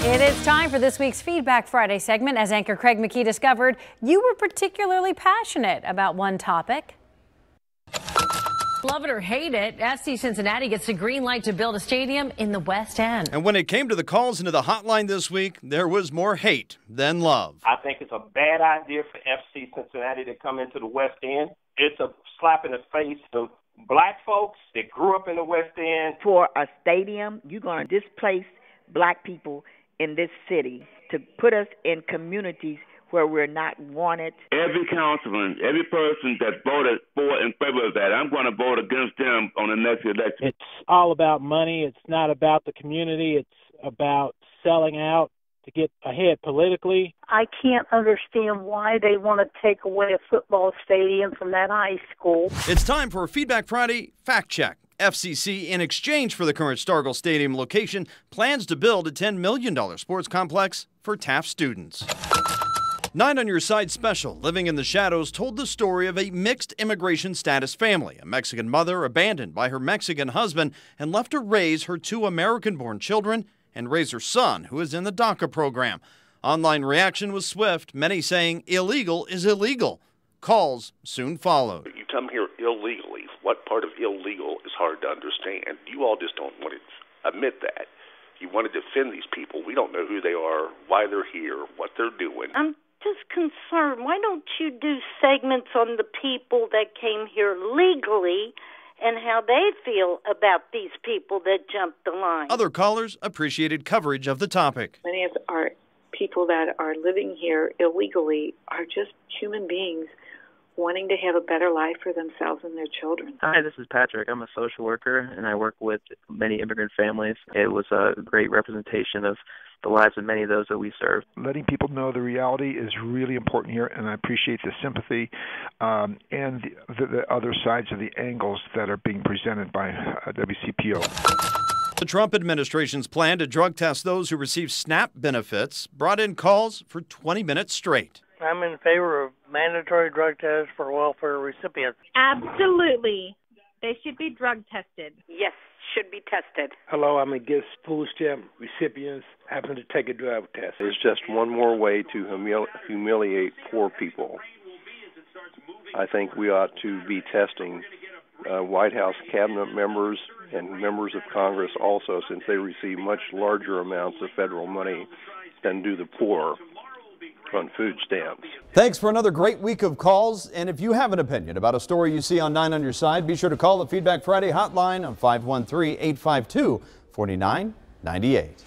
It is time for this week's Feedback Friday segment. As anchor Craig McKee discovered, you were particularly passionate about one topic. Love it or hate it, FC Cincinnati gets a green light to build a stadium in the West End. And when it came to the calls into the hotline this week, there was more hate than love. I think it's a bad idea for FC Cincinnati to come into the West End. It's a slap in the face of black folks that grew up in the West End. For a stadium, you're going to displace black people in this city to put us in communities where we're not wanted. Every councilman, every person that voted for in favor of that, I'm going to vote against them on the next election. It's all about money. It's not about the community. It's about selling out to get ahead politically. I can't understand why they want to take away a football stadium from that high school. It's time for Feedback Friday Fact Check. FCC, in exchange for the current Stargell Stadium location, plans to build a $10 million sports complex for Taft students. 9 on Your Side Special, Living in the Shadows, told the story of a mixed immigration status family. A Mexican mother abandoned by her Mexican husband and left to raise her 2 American-born children and raise her son, who is in the DACA program. Online reaction was swift, many saying illegal is illegal. Calls soon followed. You come here illegally. What part of illegal is hard to understand? You all just don't want to admit that. You want to defend these people. We don't know who they are, why they're here, what they're doing. I'm just concerned. Why don't you do segments on the people that came here legally and how they feel about these people that jumped the line? Other callers appreciated coverage of the topic. Many of our people that are living here illegally are just human beings wanting to have a better life for themselves and their children. Hi, this is Patrick. I'm a social worker, and I work with many immigrant families. It was a great representation of the lives of many of those that we serve. Letting people know the reality is really important here, and I appreciate the sympathy and the other sides of the angles that are being presented by WCPO. The Trump administration's plan to drug test those who receive SNAP benefits brought in calls for 20 minutes straight. I'm in favor of mandatory drug tests for welfare recipients. Absolutely. They should be drug tested. Yes, should be tested. Hello, I'm against food stamp recipients having to take a drug test. It's just one more way to humiliate poor people. I think we ought to be testing White House cabinet members and members of Congress also, since they receive much larger amounts of federal money than do the poor on food stamps. Thanks for another great week of calls. And if you have an opinion about a story you see on 9 on Your Side, be sure to call the Feedback Friday hotline on 513-852-4998.